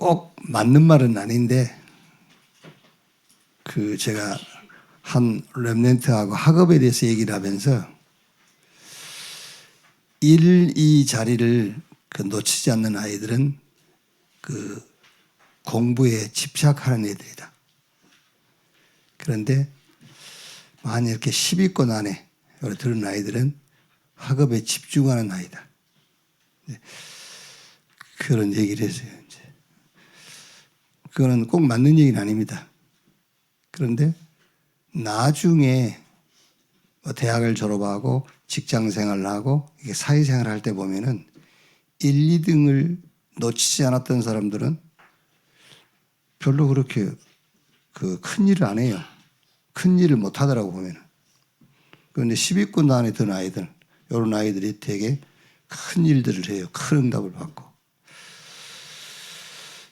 꼭 맞는 말은 아닌데 제가 한 렘넌트하고 학업에 대해서 얘기를 하면서 1, 2 자리를 놓치지 않는 아이들은 공부에 집착하는 애들이다. 그런데 만약 이렇게 10위권 안에 들은 아이들은 학업에 집중하는 아이다. 그런 얘기를 했어요. 이제. 그거는 꼭 맞는 얘기는 아닙니다. 그런데 나중에 대학을 졸업하고 직장 생활을 하고 사회생활을 할 때 보면은 1, 2등을 놓치지 않았던 사람들은 별로 그렇게 큰 일을 안 해요. 큰 일을 못 하더라고 보면은. 그런데 10위권 안에 든 아이들, 이런 아이들이 되게 큰 일들을 해요. 큰 응답을 받고.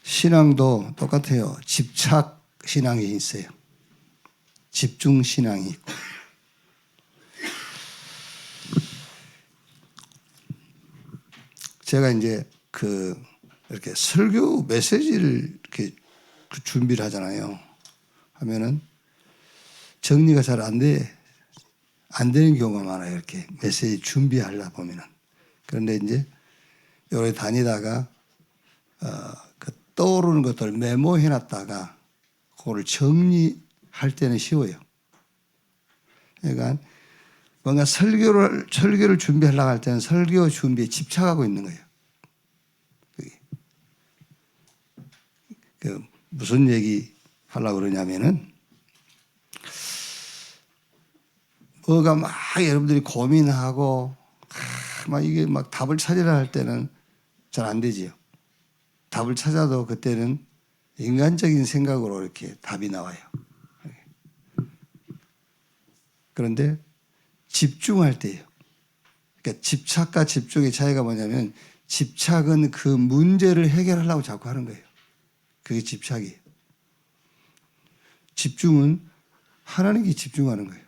신앙도 똑같아요. 집착 신앙이 있어요. 집중 신앙이 있고. 제가 이제 이렇게 설교 메시지를 이렇게 준비를 하잖아요. 하면은 정리가 잘 안 되는 경우가 많아요. 이렇게 메시지 준비하려 보면은. 그런데 이제 여기 다니다가 떠오르는 것들 메모해놨다가 그거를 정리할 때는 쉬워요. 그러니까 뭔가 설교를 준비하려고 할 때는 설교 준비에 집착하고 있는 거예요. 무슨 얘기 하려고 그러냐면은 뭐가 막 여러분들이 고민하고 막 이게 막 답을 찾으려 할 때는 잘 안 되지요. 답을 찾아도 그때는 인간적인 생각으로 이렇게 답이 나와요. 그런데 집중할 때예요. 그러니까 집착과 집중의 차이가 뭐냐면 집착은 그 문제를 해결하려고 자꾸 하는 거예요. 그게 집착이에요. 집중은 하나님께 집중하는 거예요.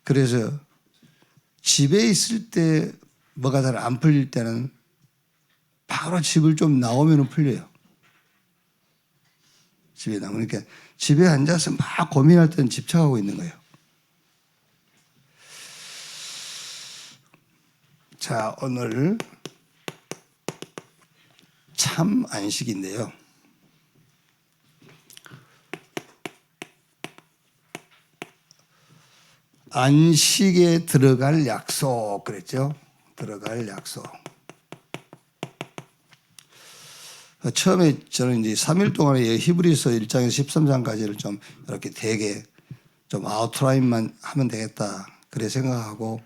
그래서 집에 있을 때 뭐가 잘 안 풀릴 때는 바로 집을 좀 나오면 풀려요. 집에 나오니까 그러니까 집에 앉아서 막 고민할 때는 집착하고 있는 거예요. 자, 오늘 참 안식인데요. 안식에 들어갈 약속 그랬죠. 들어갈 약속. 처음에 저는 이제 3일 동안에 히브리서 1장에서 13장까지를 좀 이렇게 되게 좀 아웃라인만 하면 되겠다. 그래 생각하고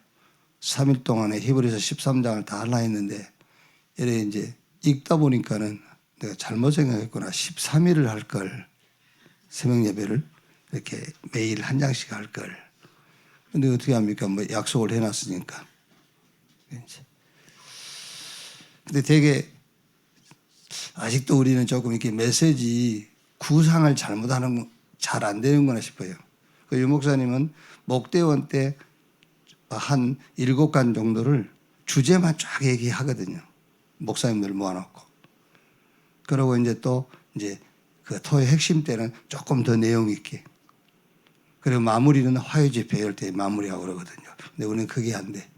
3일 동안에 히브리서 13장을 다 하려 했는데 이래 이제 읽다 보니까는 내가 잘못 생각했구나. 13일을 할 걸. 새벽 예배를 이렇게 매일 한 장씩 할 걸. 근데 어떻게 합니까? 뭐 약속을 해놨으니까. 근데 되게 아직도 우리는 조금 이렇게 메시지 구상을 잘못하는 잘 안 되는구나 싶어요. 유 목사님은 목대원 때 한 7간 정도를 주제만 쫙 얘기하거든요. 목사님들 모아놓고. 그러고 이제 또 이제 그 토의 핵심 때는 조금 더 내용 있게. 그리고 마무리는 화요 집회 할 때 마무리하고 그러거든요. 근데 우리는 그게 안 돼.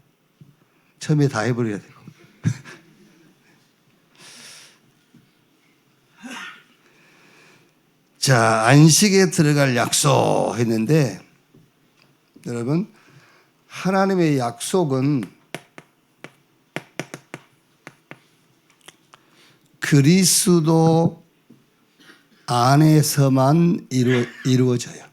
처음에 다 해버려야 되고. 자, 안식에 들어갈 약속 했는데 여러분 하나님의 약속은 그리스도 안에서만 이루어져요.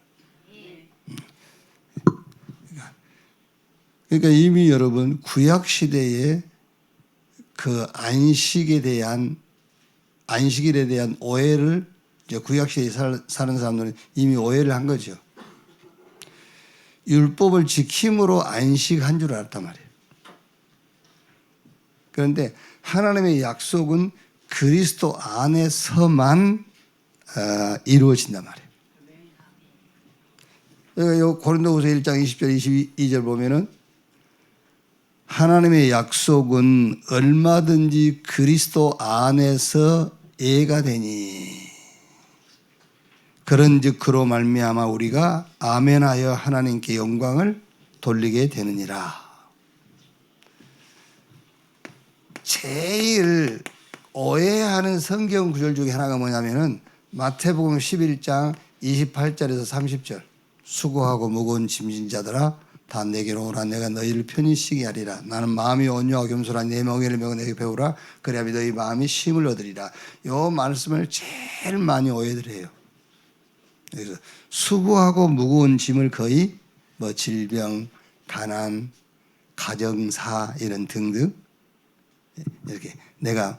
그러니까 이미 여러분 구약 시대에 그 안식에 대한 오해를 구약 시대에 사는 사람들은 이미 오해를 한 거죠. 율법을 지킴으로 안식한 줄 알았단 말이에요. 그런데 하나님의 약속은 그리스도 안에서만 이루어진단 말이에요. 그러니까 고린도후서 1장 20절 22절 보면은 하나님의 약속은 얼마든지 그리스도 안에서 예가 되니 그런즉 그로 말미암아 우리가 아멘하여 하나님께 영광을 돌리게 되느니라. 제일 오해하는 성경 구절 중에 하나가 뭐냐면은 마태복음 11장 28절에서 30절 수고하고 무거운 짐진 자들아 다 내게로 오라 내가 너희를 편히 쉬게 하리라. 나는 마음이 온유하고 겸손한 내 멍에를 메고 내게 배우라. 그래야 너희 마음이 쉼을 얻으리라. 이 말씀을 제일 많이 오해들 해요. 그래서 수고하고 무거운 짐을 거의 뭐 질병, 가난, 가정사 이런 등등 이렇게 내가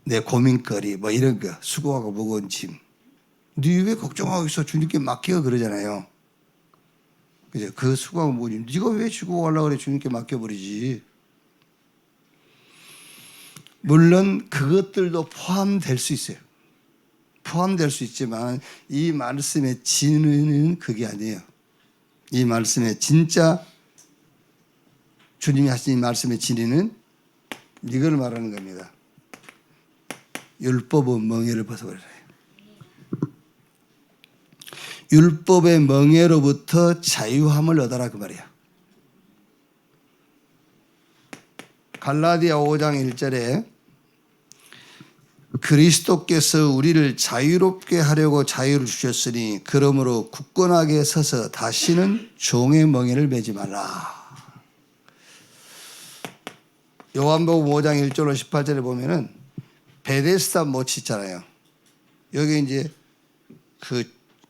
내 고민거리 뭐 이런 거 수고하고 무거운 짐. 네 왜 걱정하고 있어? 주님께 맡겨 그러잖아요. 그죠? 그 수고하고 무거운 짐. 네가 왜 지고 가려고 그래? 주님께 맡겨버리지. 물론 그것들도 포함될 수 있어요. 포함될 수 있지만 이 말씀의 진리는 그게 아니에요. 이 말씀의 진짜 주님이 하신 이 말씀의 진리는 이걸 말하는 겁니다. 율법의 멍에를 벗어버려라. 율법의 멍에로부터 자유함을 얻어라 그 말이야. 갈라디아 5장 1절에 그리스도께서 우리를 자유롭게 하려고 자유를 주셨으니 그러므로 굳건하게 서서 다시는 종의 멍에를 매지 말라. 요한복음 5장 1절로 18절에 보면은 베데스다 못이 있잖아요. 여기 이제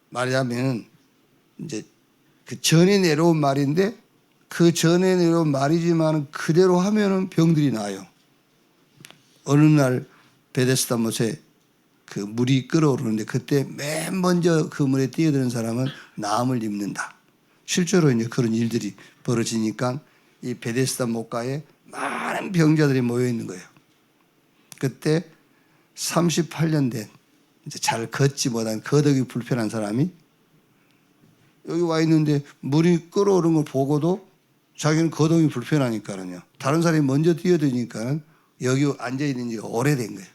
말하자면 이제 그 전에 내려온 말인데 그 전에 내려온 말이지만 그대로 하면은 병들이 나요. 어느 날 베데스다 못에 그 물이 끓어오르는데 그때 맨 먼저 그 물에 뛰어드는 사람은 나음을 입는다. 실제로 이제 그런 일들이 벌어지니까 이 베데스다 못가에 많은 병자들이 모여 있는 거예요. 그때 38년 된 이제 잘 걷지 못한 거덕이 불편한 사람이 여기 와 있는데 물이 끓어오르는 걸 보고도 자기는 거동이 불편하니까는요. 다른 사람이 먼저 뛰어드니까는 여기 앉아 있는 지가 오래된 거예요.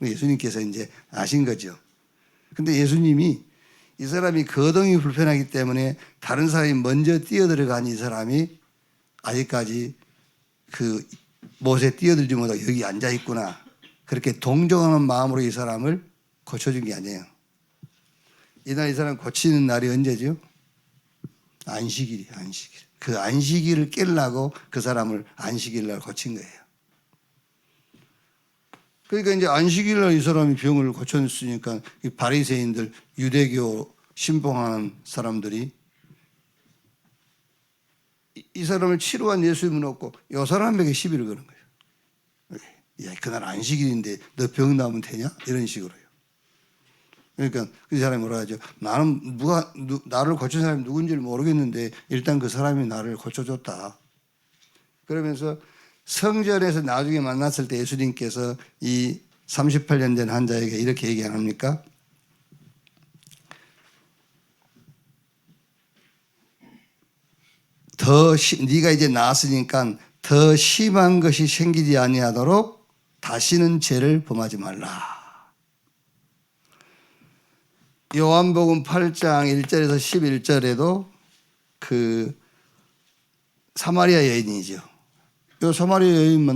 예수님께서 이제 아신 거죠. 근데 예수님이 이 사람이 거동이 불편하기 때문에 다른 사람이 먼저 뛰어들어간 이 사람이 아직까지 그 못에 뛰어들지 못하고 여기 앉아 있구나. 그렇게 동정하는 마음으로 이 사람을 고쳐준 게 아니에요. 이날 이 사람 고치는 날이 언제죠? 안식일이 안식일. 그 안식일을 깨려고 그 사람을 안식일 날 고친 거예요. 그러니까 이제 안식일 날 이 사람이 병을 고쳤으니까 이 바리새인들 유대교 신봉하는 사람들이 이 사람을 치료한 예수님은 없고 이 사람에게 시비를 거는 거예요. 야, 그날 안식일인데 너 병 나오면 되냐? 이런 식으로요. 그러니까 그 사람이 뭐라 하죠? 나는 나를 고친 사람이 누군지를 모르겠는데 일단 그 사람이 나를 고쳐줬다. 그러면서 성전에서 나중에 만났을 때 예수님께서 이 38년 된 환자에게 이렇게 얘기 안 합니까? 네가 이제 나았으니까 더 심한 것이 생기지 아니하도록 다시는 죄를 범하지 말라. 요한복음 8장 1절에서 11절에도 그 사마리아 여인이죠. 요 사마리아 여인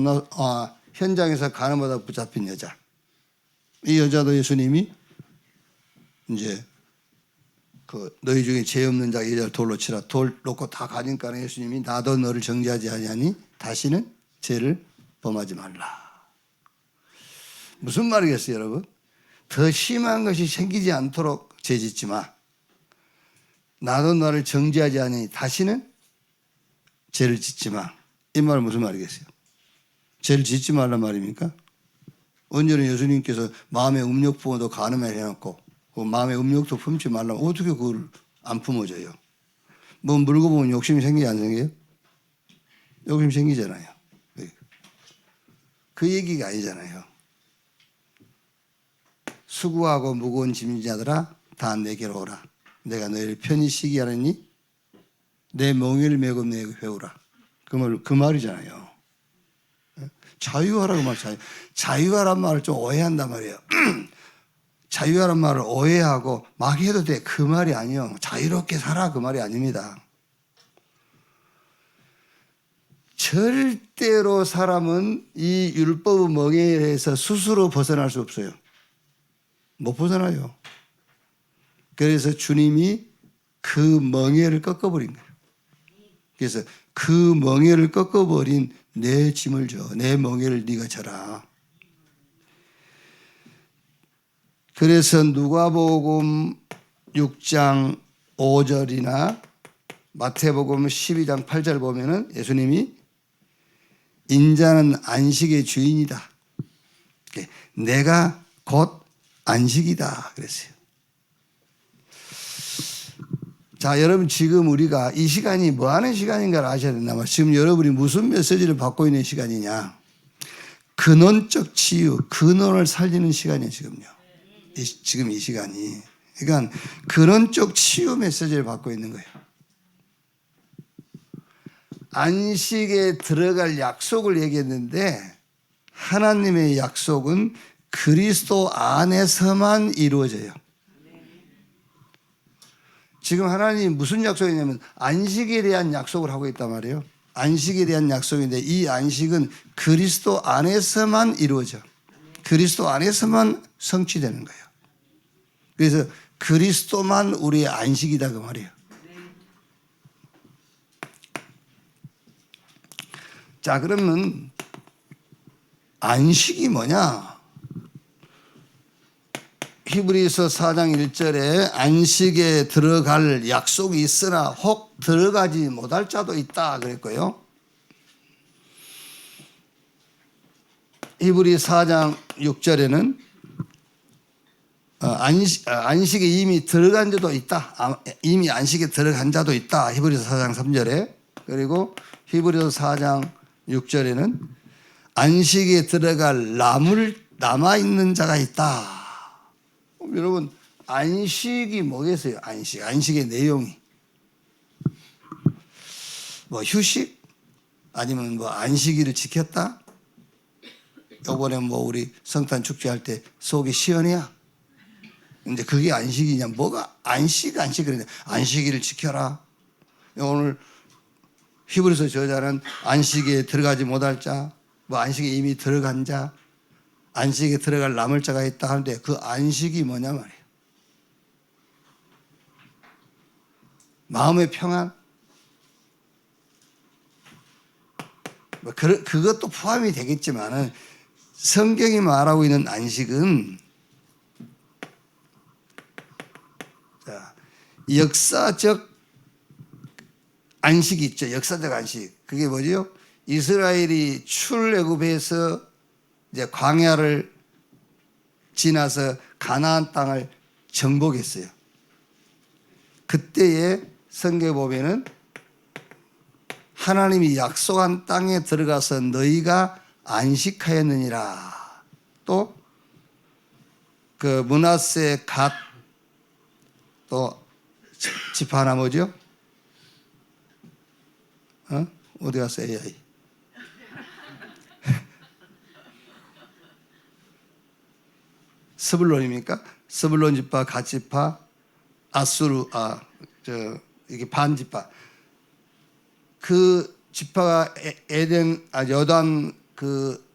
현장에서 간음하다 붙잡힌 여자. 이 여자도 예수님이 이제 너희 중에 죄 없는 자 여자를 돌로 치라. 돌 놓고 다 가니까 예수님이 나도 너를 정죄하지 아니하니 다시는 죄를 범하지 말라. 무슨 말이겠어요, 여러분? 더 심한 것이 생기지 않도록 죄 짓지 마. 나도 너를 정죄하지 아니하니 다시는 죄를 짓지 마. 이 말은 무슨 말이겠어요? 죄를 짓지 말란 말입니까? 언제는 예수님께서 마음의 음욕 부어도 간음을 해놓고 그 마음의 음욕도 품지 말라면 어떻게 그걸 안 품어져요? 뭐 물고 보면 욕심이 생기지 안 생겨요? 욕심 생기잖아요. 그 얘기가 아니잖아요. 수고하고 무거운 짐진 자들아 다 내게로 오라. 내가 너희를 편히 쉬게 하느니 내 멍에를 메고 내게 배우라. 그 말이잖아요. 자유하라고 말 자유하란 말을 좀 오해한단 말이에요. 자유하란 말을 오해하고 막 해도 돼. 그 말이 아니요. 자유롭게 살아. 그 말이 아닙니다. 절대로 사람은 이 율법 멍에에서 스스로 벗어날 수 없어요. 못 벗어나요. 그래서 주님이 그 멍에를 꺾어버린 거예요. 그래서 그 멍에를 꺾어버린 내 짐을 져. 내 멍에를 네가 져라. 그래서 누가복음 6장 5절이나 마태복음 12장 8절 보면은 예수님이 인자는 안식의 주인이다. 내가 곧 안식이다 그랬어요. 자, 여러분 지금 우리가 이 시간이 뭐 하는 시간인가를 아셔야 된다. 지금 여러분이 무슨 메시지를 받고 있는 시간이냐. 근원적 치유, 근원을 살리는 시간이에요, 지금요. 지금 이 시간이. 그러니까 근원적 치유 메시지를 받고 있는 거예요. 안식에 들어갈 약속을 얘기했는데 하나님의 약속은 그리스도 안에서만 이루어져요. 지금 하나님이 무슨 약속이냐면 안식에 대한 약속을 하고 있단 말이에요. 안식에 대한 약속인데 이 안식은 그리스도 안에서만 이루어져. 그리스도 안에서만 성취되는 거예요. 그래서 그리스도만 우리의 안식이다 그 말이에요. 자, 그러면 안식이 뭐냐? 히브리서 4장 1절에 안식에 들어갈 약속이 있으나 혹 들어가지 못할 자도 있다 그랬고요. 히브리 4장 6절에는 안식에 이미 들어간 자도 있다. 이미 안식에 들어간 자도 있다. 히브리서 4장 3절에. 그리고 히브리서 4장 6절에는 안식에 들어갈 남아있는 자가 있다. 여러분 안식이 뭐겠어요? 안식의 내용이 뭐 휴식? 아니면 뭐 안식일을 지켰다? 요번에 뭐 우리 성탄 축제할 때 속이 시원해야? 근데 그게 안식이냐? 뭐가 안식 그러는데 안식일을 지켜라. 오늘 히브리서 저자는 안식에 들어가지 못할 자, 뭐 안식에 이미 들어간 자, 안식에 들어갈 남을 자가 있다 하는데 그 안식이 뭐냐 말이에요. 마음의 평안? 뭐 그것도 포함이 되겠지만은 성경이 말하고 있는 안식은 자, 역사적 안식이 있죠. 역사적 안식. 그게 뭐죠? 이스라엘이 출애굽해서 이제 광야를 지나서 가나안 땅을 정복했어요. 그때에 성경에 보면은 하나님이 약속한 땅에 들어가서 너희가 안식하였느니라. 또 그 므낫세 갓 또 지파 하나 뭐죠? 어디 갔어 AI? 스불론입니까? 스불론 지파, 갓 지파, 아수르, 이게 반 지파. 그 지파가 여단 그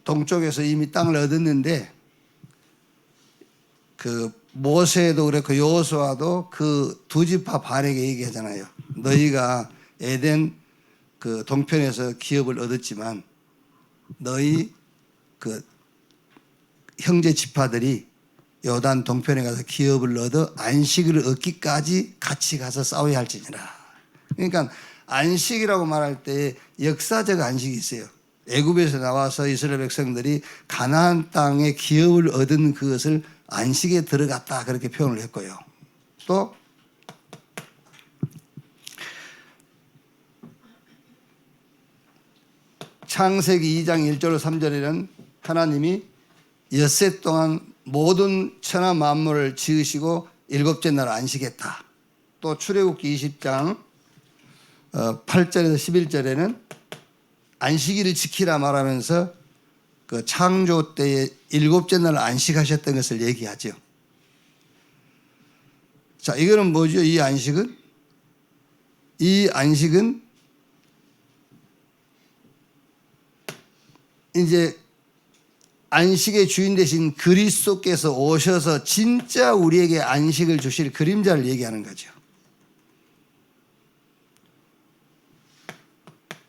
동쪽에서 이미 땅을 얻었는데 그 모세도 그렇고 여호수아도 그 두 지파 반에게 얘기하잖아요. 너희가 에덴 그 동편에서 기업을 얻었지만 너희 그 형제 지파들이 요단 동편에 가서 기업을 얻어 안식을 얻기까지 같이 가서 싸워야 할지니라. 그러니까 안식이라고 말할 때 역사적 안식이 있어요. 애굽에서 나와서 이스라엘 백성들이 가나안 땅에 기업을 얻은 그것을 안식에 들어갔다 그렇게 표현을 했고요. 또 창세기 2장 1절 3절에는 하나님이 엿새 동안 모든 천하 만물을 지으시고 일곱째 날 안식했다. 또 출애굽기 20장 8절에서 11절에는 안식일을 지키라 말하면서 그 창조 때에 일곱째 날 안식하셨던 것을 얘기하죠. 자, 이거는 뭐죠? 이 안식은 이제 안식의 주인 되신 그리스도께서 오셔서 진짜 우리에게 안식을 주실 그림자를 얘기하는 거죠.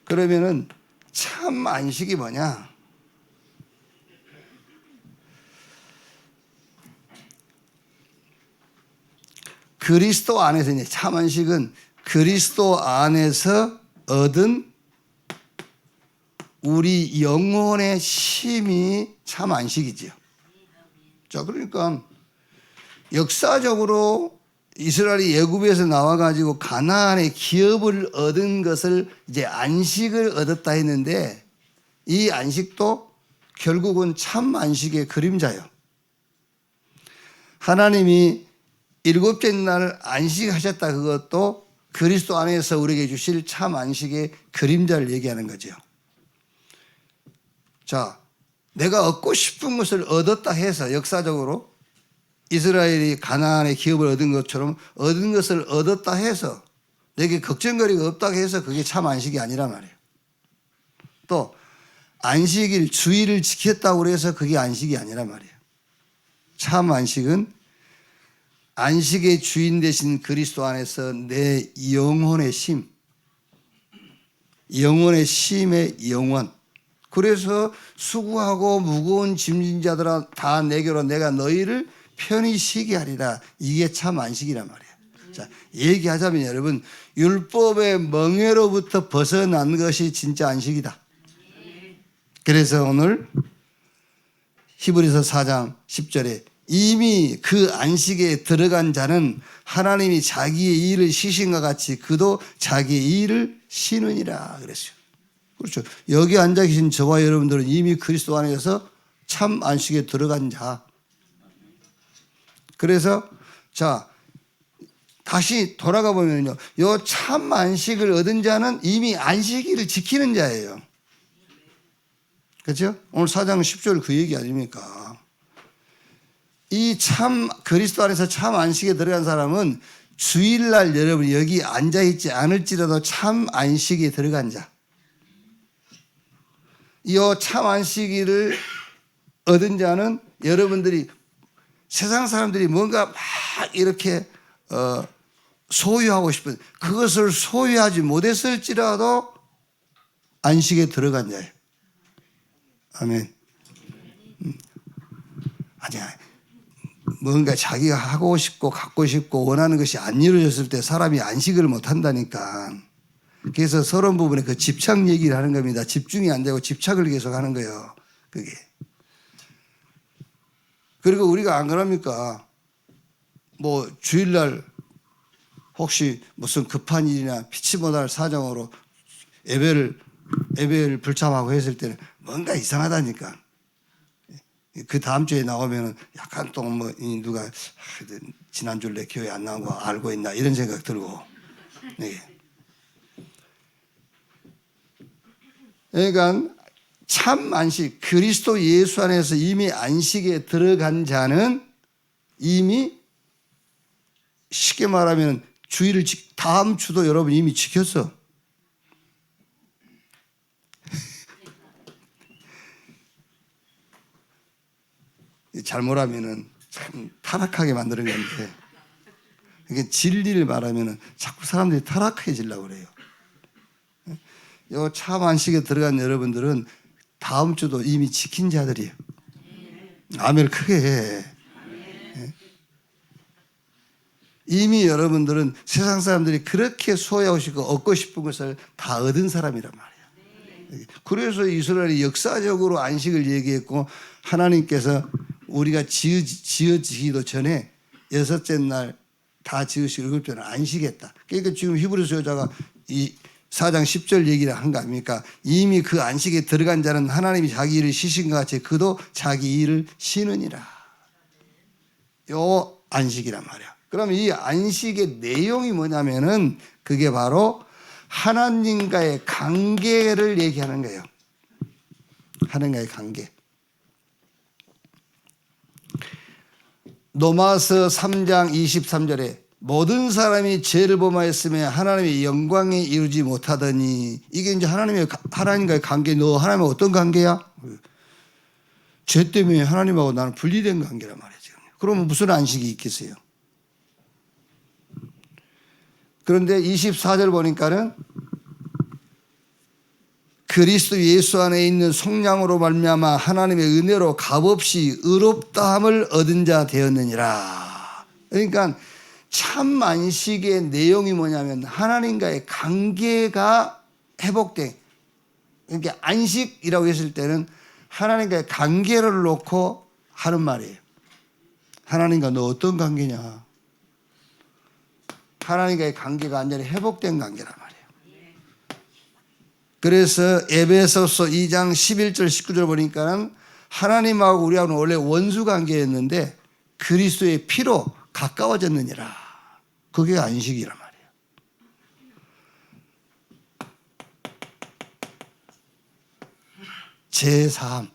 그러면은 참 안식이 뭐냐? 그리스도 안에서 이제 참 안식은 그리스도 안에서 얻은 우리 영혼의 쉼이 참 안식이지요. 자, 그러니까 역사적으로 이스라엘이 애굽에서 나와가지고 가나안의 기업을 얻은 것을 이제 안식을 얻었다 했는데 이 안식도 결국은 참 안식의 그림자예요. 하나님이 일곱째 날 안식하셨다, 그것도 그리스도 안에서 우리에게 주실 참 안식의 그림자를 얘기하는 거죠. 자, 내가 얻고 싶은 것을 얻었다 해서 역사적으로 이스라엘이 가나안의 기업을 얻은 것처럼 얻은 것을 얻었다 해서 내게 걱정거리가 없다 해서 그게 참 안식이 아니란 말이에요. 또 안식일, 주일을 지켰다고 해서 그게 안식이 아니란 말이에요. 참 안식은 안식의 주인 되신 그리스도 안에서 내 영혼의 쉼, 영혼의 쉼의 영원. 그래서 수고하고 무거운 짐진 자들아 다 내게로 내가 너희를 편히 쉬게 하리라. 이게 참 안식이란 말이에요. 자, 얘기하자면 여러분, 율법의 멍에로부터 벗어난 것이 진짜 안식이다. 그래서 오늘 히브리서 4장 10절에 이미 그 안식에 들어간 자는 하나님이 자기의 일을 쉬신과 같이 그도 자기의 일을 쉬느니라 그랬어요. 그렇죠. 여기 앉아 계신 저와 여러분들은 이미 그리스도 안에서 참 안식에 들어간 자. 그래서 자, 다시 돌아가 보면요, 요 참 안식을 얻은 자는 이미 안식일을 지키는 자예요. 그렇죠? 오늘 4장 10절 그 얘기 아닙니까? 이 참 그리스도 안에서 참 안식에 들어간 사람은 주일날 여러분 여기 앉아있지 않을지라도 참 안식에 들어간 자. 이 참 안식일을 얻은 자는 여러분들이 세상 사람들이 뭔가 막 이렇게 소유하고 싶은 그것을 소유하지 못했을지라도 안식에 들어간 자예요. 아멘. 아니야. 뭔가 자기가 하고 싶고 갖고 싶고 원하는 것이 안 이루어졌을 때 사람이 안식을 못 한다니까. 그래서 서론 부분에 그 집착 얘기를 하는 겁니다. 집중이 안 되고 집착을 계속 하는 거예요. 그게. 그리고 우리가 안 그럽니까? 뭐 주일날 혹시 무슨 급한 일이나 피치 못할 사정으로 예배를 불참하고 했을 때는 뭔가 이상하다니까. 그 다음 주에 나오면은 약간 또 뭐 누가 지난주에 내 교회 안 나온 거 알고 있나 이런 생각 들고. 네. 그러니까 참 안식, 그리스도 예수 안에서 이미 안식에 들어간 자는 이미 쉽게 말하면 주일을 다음 주도 여러분 이미 지켰어. 잘못하면은 참 타락하게 만드는 건데, 이게 진리를 말하면은 자꾸 사람들이 타락해지려고 그래요. 요 참 안식에 들어간 여러분들은 다음 주도 이미 지킨 자들이에요. 아멘 크게 해. 이미 여러분들은 세상 사람들이 그렇게 소유하고 싶고 얻고 싶은 것을 다 얻은 사람이란 말이에요. 그래서 이스라엘이 역사적으로 안식을 얘기했고 하나님께서 우리가 지어지기도 전에 여섯째 날 다 지으시고 일곱째 날 안식했다. 그러니까 지금 히브리서 여자가 이 4장 10절 얘기를 한 거 아닙니까? 이미 그 안식에 들어간 자는 하나님이 자기 일을 쉬신 것 같이 그도 자기 일을 쉬느니라. 요 안식이란 말이야. 그럼 이 안식의 내용이 뭐냐면은 그게 바로 하나님과의 관계를 얘기하는 거예요. 하나님과의 관계. 로마서 3장 23절에 모든 사람이 죄를 범하였으며 하나님의 영광에 이루지 못하더니, 이게 이제 하나님과의 관계. 너 하나님과 어떤 관계야? 죄 때문에 하나님하고 나는 분리된 관계란 말이에요. 그러면 무슨 안식이 있겠어요? 그런데 24절 보니까는 그리스도 예수 안에 있는 속량으로 말미암아 하나님의 은혜로 값없이 의롭다함을 얻은 자 되었느니라. 그러니까 참 안식의 내용이 뭐냐면 하나님과의 관계가 회복된, 그러니까 안식이라고 했을 때는 하나님과의 관계를 놓고 하는 말이에요. 하나님과 너 어떤 관계냐? 하나님과의 관계가 완전히 회복된 관계란 말이에요. 그래서 에베소서 2장 11절 19절 보니까는 하나님하고 우리하고는 원래 원수 관계였는데 그리스도의 피로 가까워졌느니라. 그게 안식이란 말이에요. 제3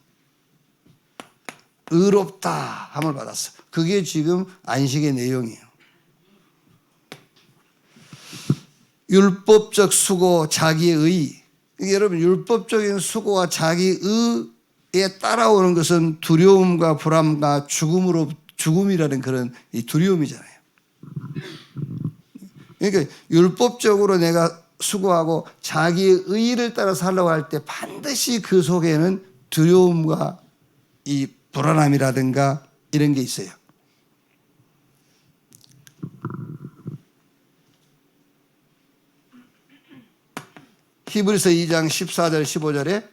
의롭다 함을 받았어. 그게 지금 안식의 내용이에요. 율법적 수고, 자기의 의. 여러분, 율법적인 수고와 자기 의에 따라오는 것은 두려움과 불안과 죽음이라는 그런 이 두려움이잖아요. 그러니까 율법적으로 내가 수고하고 자기의 의를 따라 살려고 할 때 반드시 그 속에는 두려움과 이 불안함이라든가 이런 게 있어요. 히브리서 2장 14절 15절에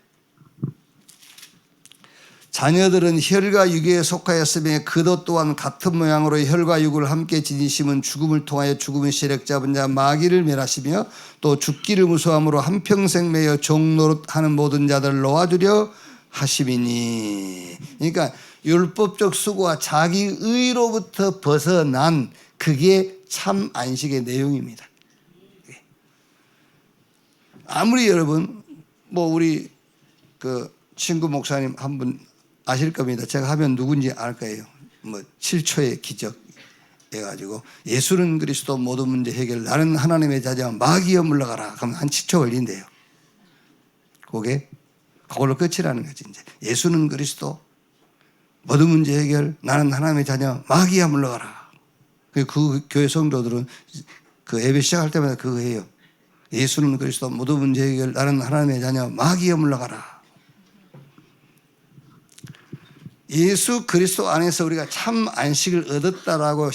자녀들은 혈과 육에 속하였으며 그도 또한 같은 모양으로 혈과 육을 함께 지니심은 죽음을 통하여 죽음의 세력 잡은 자 마귀를 멸하시며 또 죽기를 무서함으로 한평생 매여 종노릇하는 모든 자들을 놓아주려 하심이니. 그러니까 율법적 수고와 자기 의로부터 벗어난 그게 참 안식의 내용입니다. 아무리 여러분 우리 그 친구 목사님 한 분 아실 겁니다. 제가 하면 누군지 알 거예요. 7초의 기적 해가지고 예수는 그리스도 모든 문제 해결 나는 하나님의 자녀 마귀여 물러가라 하면 한 7초 걸린대요. 그걸로 끝이라는 거지. 이제 예수는 그리스도 모든 문제 해결 나는 하나님의 자녀 마귀야 물러가라. 그 교회 성도들은 그 예배 시작할 때마다 그거 해요. 예수는 그리스도 모든 문제 해결 나는 하나님의 자녀 마귀여 물러가라. 예수 그리스도 안에서 우리가 참 안식을 얻었다라고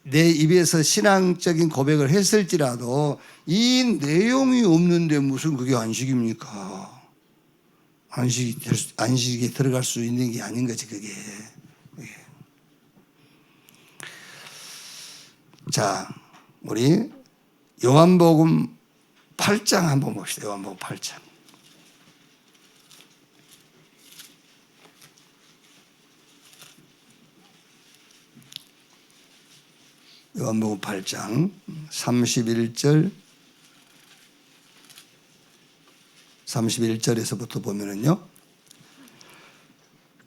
내 입에서 신앙적인 고백을 했을지라도 이 내용이 없는데 무슨 그게 안식입니까? 안식에 들어갈 수 있는 게 아닌 거지 그게. 자, 우리 요한복음 8장 한번 봅시다. 요한복음 8장. 요한복음 8장 31절에서부터 보면은요.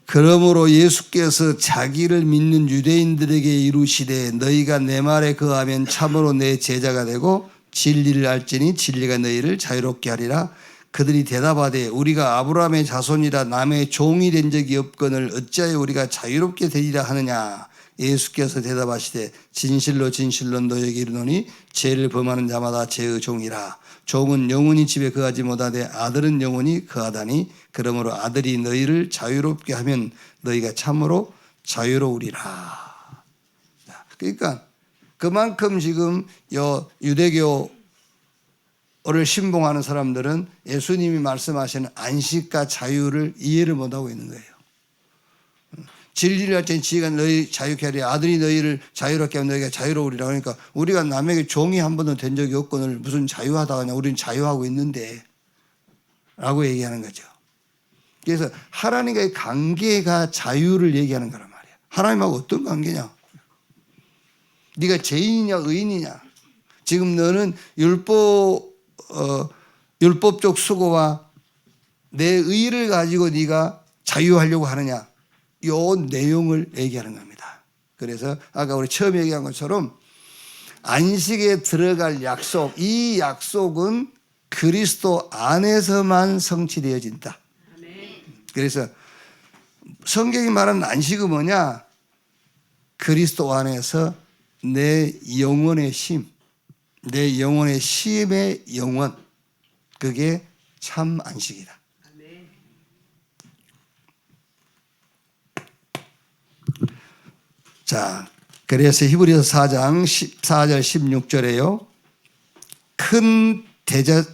그러므로 예수께서 자기를 믿는 유대인들에게 이루시되 너희가 내 말에 거하면 참으로 내 제자가 되고 진리를 알지니 진리가 너희를 자유롭게 하리라. 그들이 대답하되 우리가 아브라함의 자손이라 남의 종이 된 적이 없거늘 어찌하여 우리가 자유롭게 되리라 하느냐. 예수께서 대답하시되 진실로 진실로 너희에게 이르노니 죄를 범하는 자마다 죄의 종이라. 종은 영원히 집에 거하지 못하되 아들은 영원히 거하다니. 그러므로 아들이 너희를 자유롭게 하면 너희가 참으로 자유로우리라. 그러니까 그만큼 지금 유대교를 신봉하는 사람들은 예수님이 말씀하시는 안식과 자유를 이해를 못하고 있는 거예요. 진리를 알지니 지가 너희 자유케 하리. 아들이 너희를 자유롭게 하면 너희가 자유로우리라. 그러니까 우리가 남에게 종이 한 번도 된 적이 없거늘 무슨 자유하다 하냐. 우리는 자유하고 있는데 라고 얘기하는 거죠. 그래서 하나님과의 관계가 자유를 얘기하는 거란 말이야. 하나님하고 어떤 관계냐. 네가 죄인이냐 의인이냐. 지금 너는 율법을 율법적 수고와 내 의를 가지고 네가 자유하려고 하느냐, 요 내용을 얘기하는 겁니다. 그래서 아까 우리 처음 얘기한 것처럼 안식에 들어갈 약속, 이 약속은 그리스도 안에서만 성취되어진다. 그래서 성경이 말하는 안식은 뭐냐? 그리스도 안에서 내 영혼의 쉼, 내 영혼의 쉼의 영원, 그게 참 안식이다. 자, 그래서 히브리서 4장 14절 16절에요. 큰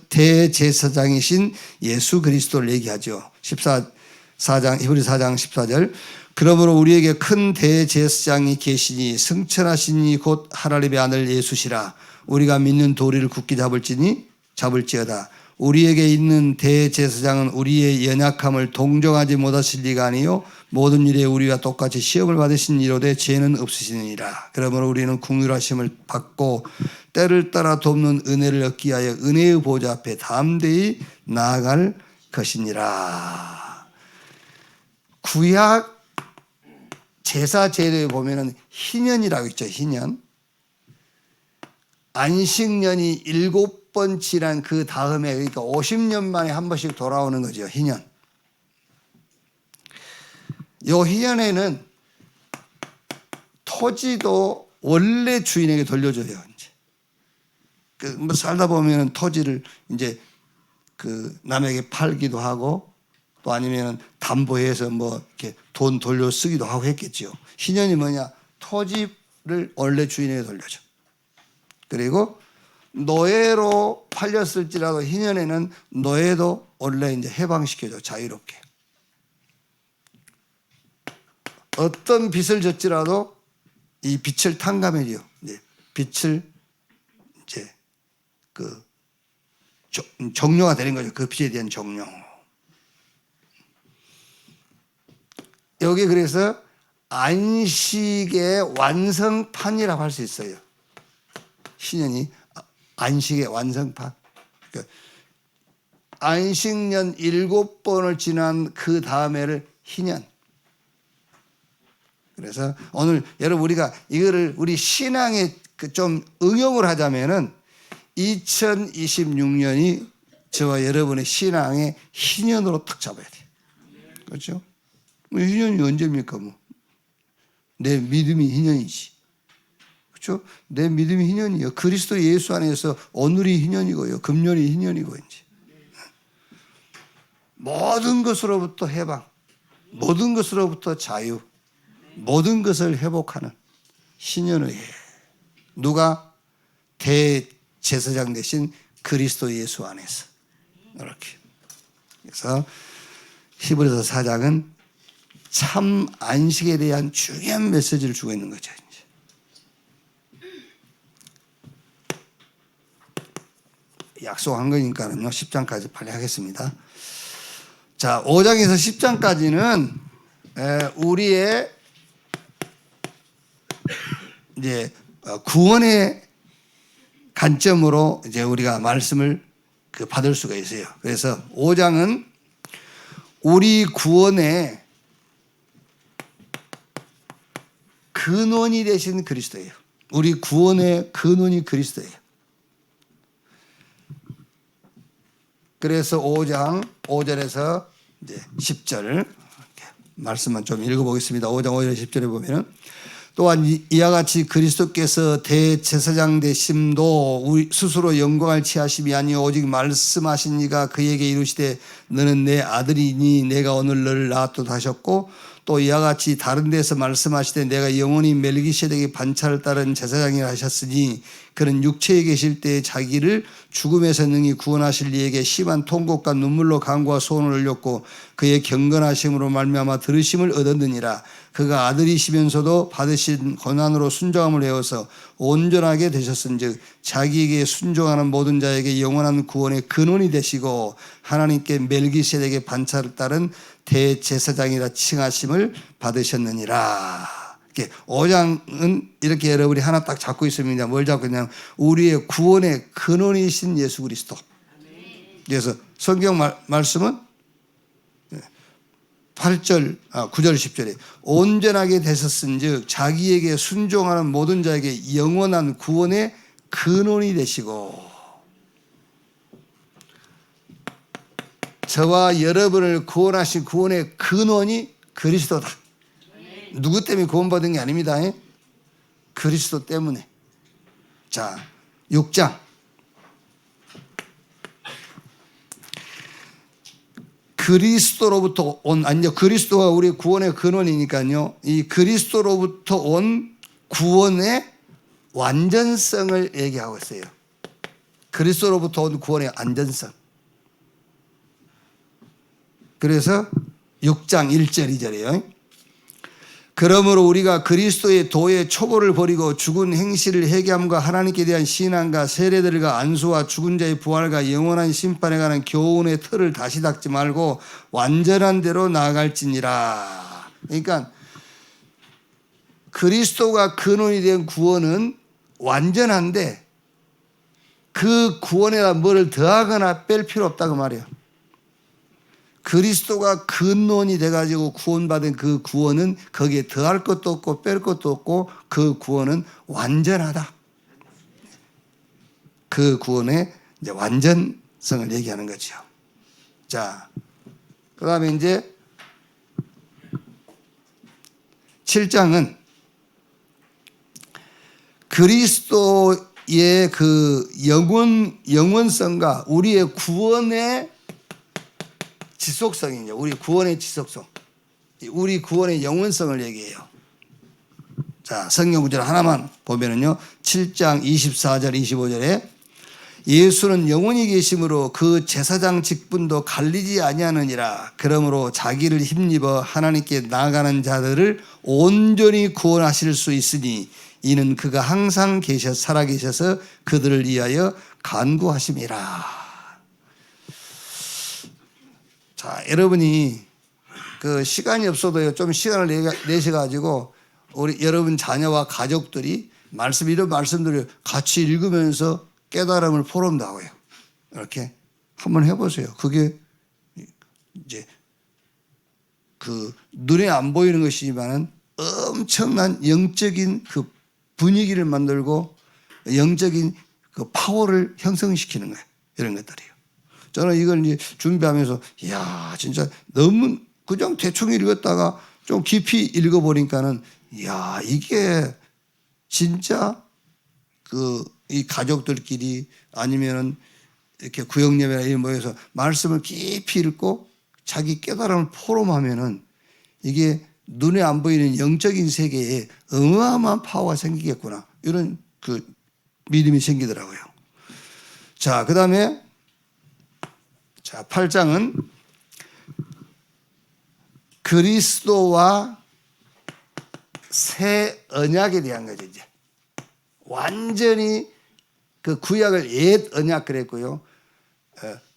대제사장이신 예수 그리스도를 얘기하죠. 4장 히브리 4장 14절. 그러므로 우리에게 큰 대제사장이 계시니 승천하시니 곧 하나님의 아들 예수시라. 우리가 믿는 도리를 굳게 잡을지어다. 우리에게 있는 대제사장은 우리의 연약함을 동정하지 못하실 리가 아니요 모든 일에 우리와 똑같이 시험을 받으신 이로되 죄는 없으시니라. 그러므로 우리는 긍휼하심을 받고 때를 따라 돕는 은혜를 얻기 위하여 은혜의 보좌 앞에 담대히 나아갈 것이니라. 구약 제사 제도에 보면은 희년이라고 있죠. 희년. 안식년이 7번 지난 그 다음에, 그러니까 50년 만에 한 번씩 돌아오는 거죠. 희년. 요 희년에는 토지도 원래 주인에게 돌려줘요. 이제 뭐 살다 보면 토지를 이제 그 남에게 팔기도 하고 또 아니면 담보해서 뭐 이렇게 돈 돌려 쓰기도 하고 했겠죠. 희년이 뭐냐? 토지를 원래 주인에게 돌려줘. 그리고 노예로 팔렸을지라도 희년에는 노예도 원래 이제 해방시켜줘. 자유롭게. 어떤 빚을 졌지라도 이 빚을 탕감해줘요. 이제 빚을 이제 그 종료가 되는 거죠. 그 빚에 대한 종료. 여기 그래서 안식의 완성판이라고 할 수 있어요. 신년이 안식의 완성판. 그러니까 안식년 7번을 지난 그 다음에를 희년. 그래서 오늘 여러분 우리가 이거를 우리 신앙에 좀 응용을 하자면은 2026년이 저와 여러분의 신앙의 희년으로 탁 잡아야 돼요. 그렇죠? 뭐 희년이 언제입니까? 뭐 내 믿음이 희년이지. 그렇죠? 내 믿음이 희년이요. 그리스도 예수 안에서 오늘이 희년이고요. 금년이 희년이고 이제 모든 것으로부터 해방, 모든 것으로부터 자유, 모든 것을 회복하는 희년의 해. 누가? 대제사장 대신 그리스도 예수 안에서. 이렇게. 그래서 히브리서 4장은 참 안식에 대한 중요한 메시지를 주고 있는 거죠. 이제. 약속한 거니까는요. 10장까지 빨리 하겠습니다. 자, 5장에서 10장까지는 우리의 이제 구원의 관점으로 이제 우리가 말씀을 받을 수가 있어요. 그래서 5장은 우리 구원의 근원이 되신 그리스도예요. 우리 구원의 근원이 그리스도예요. 그래서 5장 5절에서 이제 10절 말씀만 좀 읽어보겠습니다. 5장 5절 10절에 보면은 또한 이와 같이 그리스도께서 대제사장 되심도 우리 스스로 영광을 취하심이 아니요 오직 말씀하신 이가 그에게 이르시되 너는 내 아들이니 내가 오늘 너를 낳았도다 하셨고 또 이와 같이 다른 데서 말씀하시되 내가 영원히 멜기세덱의 반차를 따른 제사장이라 하셨으니 그는 육체에 계실 때에 자기를 죽음에서 능히 구원하실 이에게 심한 통곡과 눈물로 간구와 소원을 올렸고 그의 경건하심으로 말미암아 들으심을 얻었느니라. 그가 아들이시면서도 받으신 고난으로 순종함을 배워서 온전하게 되셨은즉 자기에게 순종하는 모든 자에게 영원한 구원의 근원이 되시고 하나님께 멜기세덱의 반차를 따른 대제사장이라 칭하심을 받으셨느니라. 5장은 이렇게 여러분이 하나 딱 잡고 있습니다. 뭘 잡고 있냐면 우리의 구원의 근원이신 예수 그리스도. 그래서 성경 말씀은 9절 10절에 온전하게 되셨은즉 자기에게 순종하는 모든 자에게 영원한 구원의 근원이 되시고, 저와 여러분을 구원하신 구원의 근원이 그리스도다. 누구 때문에 구원받은 게 아닙니다. 그리스도 때문에. 자, 6장. 그리스도로부터 온, 아니요, 그리스도가 우리 구원의 근원이니까요. 이 그리스도로부터 온 구원의 완전성을 얘기하고 있어요. 그리스도로부터 온 구원의 완전성. 그래서 6장 1절 2절이에요. 그러므로 우리가 그리스도의 도의 초보를 버리고 죽은 행실을 회개함과 하나님께 대한 신앙과 세례들과 안수와 죽은 자의 부활과 영원한 심판에 관한 교훈의 틀을 다시 닦지 말고 완전한 대로 나아갈지니라. 그러니까 그리스도가 근원이 된 구원은 완전한데 그 구원에다 뭐를 더하거나 뺄 필요 없다고 말이에요. 그리스도가 근원이 돼가지고 구원받은 그 구원은 거기에 더할 것도 없고 뺄 것도 없고 그 구원은 완전하다. 그 구원의 이제 완전성을 얘기하는 거죠. 자, 그 다음에 이제 7장은 그리스도의 그 영원성과 우리의 구원의 지속성이죠. 우리 구원의 지속성. 우리 구원의 영원성을 얘기해요. 자, 성경 구절 하나만 보면은요. 7장 24절 25절에 예수는 영원히 계심으로 그 제사장 직분도 갈리지 아니하느니라. 그러므로 자기를 힘입어 하나님께 나아가는 자들을 온전히 구원하실 수 있으니 이는 그가 항상 살아계셔서 그들을 위하여 간구하심이라. 자, 여러분이 그 시간이 없어도요, 좀 시간을 내셔가지고 우리 여러분 자녀와 가족들이 이런 말씀들을 같이 읽으면서 깨달음을 포럼다고요. 이렇게 한번 해보세요. 그게 이제 그 눈에 안 보이는 것이지만은 엄청난 영적인 그 분위기를 만들고 영적인 그 파워를 형성시키는 거예요. 이런 것들이요. 저는 이걸 이제 준비하면서, 이야, 진짜 너무 그냥 대충 읽었다가 좀 깊이 읽어보니까는, 이야, 이게 진짜 이 가족들끼리 아니면은 이렇게 구역예배나 이런 모여서 말씀을 깊이 읽고 자기 깨달음을 포럼하면은 이게 눈에 안 보이는 영적인 세계에 어마어마한 파워가 생기겠구나. 이런 그 믿음이 생기더라고요. 자, 그 다음에 자, 8장은 그리스도와 새 언약에 대한 거죠, 이제. 완전히 그 구약을 옛 언약 그랬고요.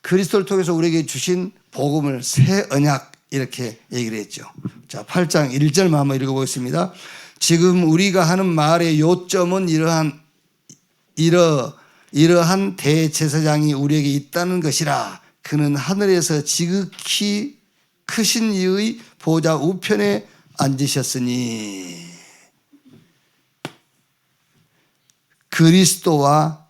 그리스도를 통해서 우리에게 주신 복음을 새 언약 이렇게 얘기를 했죠. 자, 8장 1절만 한번 읽어보겠습니다. 지금 우리가 하는 말의 요점은 이러한 대제사장이 우리에게 있다는 것이라. 그는 하늘에서 지극히 크신 이의 보좌 우편에 앉으셨으니. 그리스도와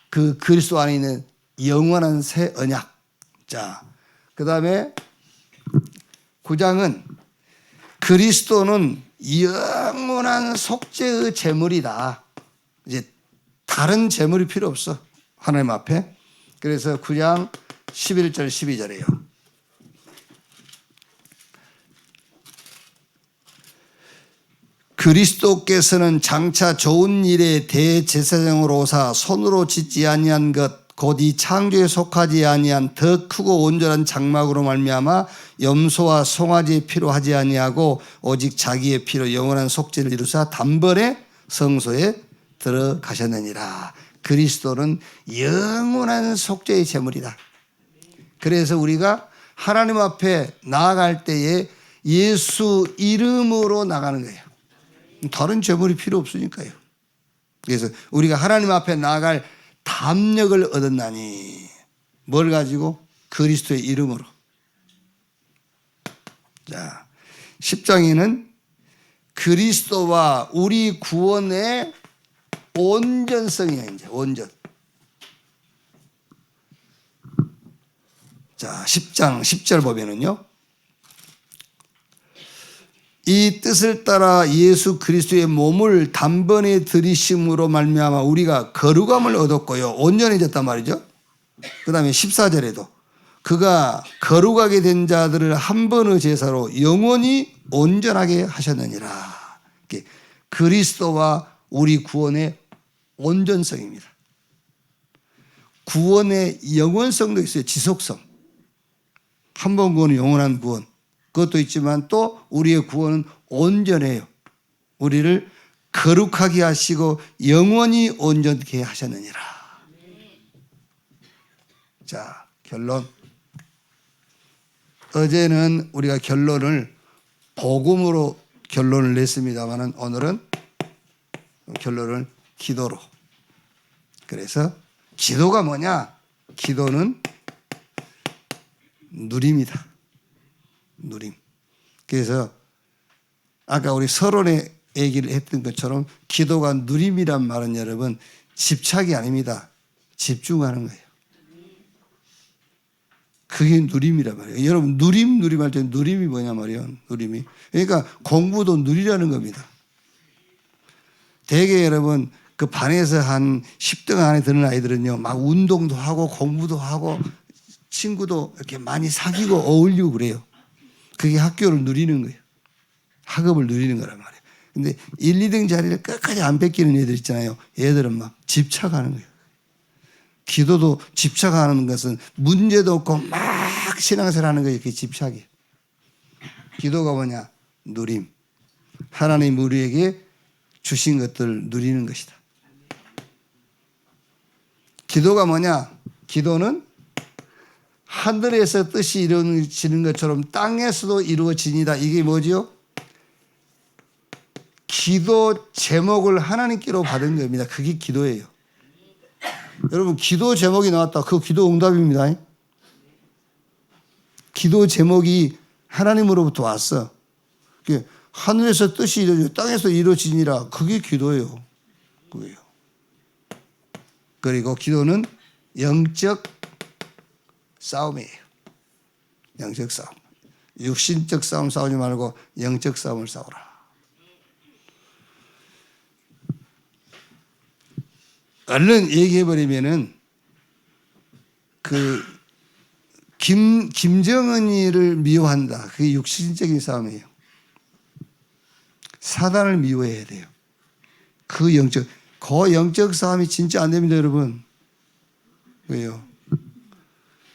그 그리스도 안에 있는 영원한 새 언약. 자, 그 다음에 9장은 그리스도는 영원한 속죄의 제물이다. 이제 다른 제물이 필요 없어. 하나님 앞에. 그래서 9장 11절 12절이에요. 그리스도께서는 장차 좋은 일에 대제사장으로 오사 손으로 짓지 아니한 것 곧 이 창조에 속하지 아니한 더 크고 온전한 장막으로 말미암아 염소와 송아지의 피로 하지 아니하고 오직 자기의 피로 영원한 속죄를 이루사 단번에 성소에 들어가셨느니라. 그리스도는 영원한 속죄의 제물이다. 그래서 우리가 하나님 앞에 나아갈 때에 예수 이름으로 나가는 거예요. 다른 제물이 필요 없으니까요. 그래서 우리가 하나님 앞에 나아갈 담력을 얻었나니. 뭘 가지고? 그리스도의 이름으로. 자, 10장에는 그리스도와 우리 구원의 온전성이에요. 이제 온전. 자, 10장 10절 보면은요. 이 뜻을 따라 예수 그리스도의 몸을 단번에 들이심으로 말미암아 우리가 거룩함을 얻었고요. 온전해졌단 말이죠. 그 다음에 14절에도 그가 거룩하게 된 자들을 한 번의 제사로 영원히 온전하게 하셨느니라. 그리스도와 우리 구원의 온전성입니다. 구원의 영원성도 있어요. 지속성. 한 번 구원은 영원한 구원. 그것도 있지만 또 우리의 구원은 온전해요. 우리를 거룩하게 하시고 영원히 온전케 하셨느니라. 자, 결론. 어제는 우리가 결론을 복음으로 결론을 냈습니다만 오늘은 결론을 기도로. 그래서 기도가 뭐냐? 기도는 누림이다. 누림. 그래서 아까 우리 서론에 얘기를 했던 것처럼 기도가 누림이란 말은 여러분 집착이 아닙니다. 집중하는 거예요. 그게 누림이란 말이에요. 여러분 누림 할 때 누림이 뭐냐 말이에요. 누림이. 그러니까 공부도 누리라는 겁니다. 대개 여러분 그 반에서 한 10등 안에 드는 아이들은요. 막 운동도 하고 공부도 하고 친구도 이렇게 많이 사귀고 어울리고 그래요. 그게 학교를 누리는 거예요. 학업을 누리는 거란 말이에요. 근데 1, 2등 자리를 끝까지 안 뺏기는 애들 있잖아요. 얘들은 막 집착하는 거예요. 기도도 집착하는 것은 문제도 없고 막 신앙생활 하는 거예요. 그게 집착이에요. 기도가 뭐냐? 누림. 하나님 우리에게 주신 것들을 누리는 것이다. 기도가 뭐냐? 기도는 하늘에서 뜻이 이루어지는 것처럼 땅에서도 이루어지니다. 이게 뭐죠? 기도 제목을 하나님께로 받은 겁니다. 그게 기도예요. 여러분 기도 제목이 나왔다. 그 기도 응답입니다. 기도 제목이 하나님으로부터 왔어. 하늘에서 뜻이 이루어지고 땅에서 이루어지니라. 그게 기도예요. 그거예요. 그리고 기도는 영적 싸움이에요. 영적 싸움. 육신적 싸움 싸우지 말고 영적 싸움을 싸우라. 얼른 얘기해버리면은 김정은이를 미워한다. 그게 육신적인 싸움이에요. 사단을 미워해야 돼요. 그 영적 싸움이 진짜 안 됩니다, 여러분. 왜요?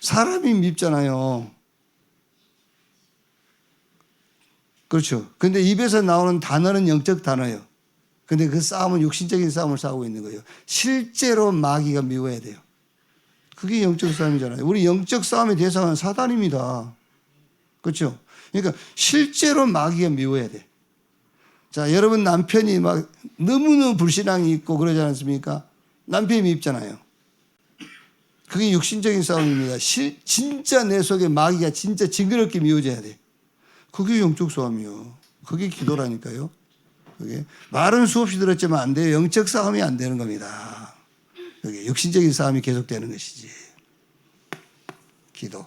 사람이 밉잖아요. 그렇죠. 근데 입에서 나오는 단어는 영적 단어예요. 근데 그 싸움은 육신적인 싸움을 싸우고 있는 거예요. 실제로 마귀가 미워야 돼요. 그게 영적 싸움이잖아요. 우리 영적 싸움의 대상은 사단입니다. 그렇죠. 그러니까 실제로 마귀가 미워야 돼. 자, 여러분 남편이 막 너무너무 불신앙이 있고 그러지 않습니까? 남편이 밉잖아요. 그게 육신적인 싸움입니다. 진짜 내 속에 마귀가 진짜 징그럽게 미워져야 돼. 그게 영적 싸움이요. 그게 기도라니까요. 그게 말은 수없이 들었지만 안 돼요. 영적 싸움이 안 되는 겁니다. 그게 육신적인 싸움이 계속되는 것이지. 기도.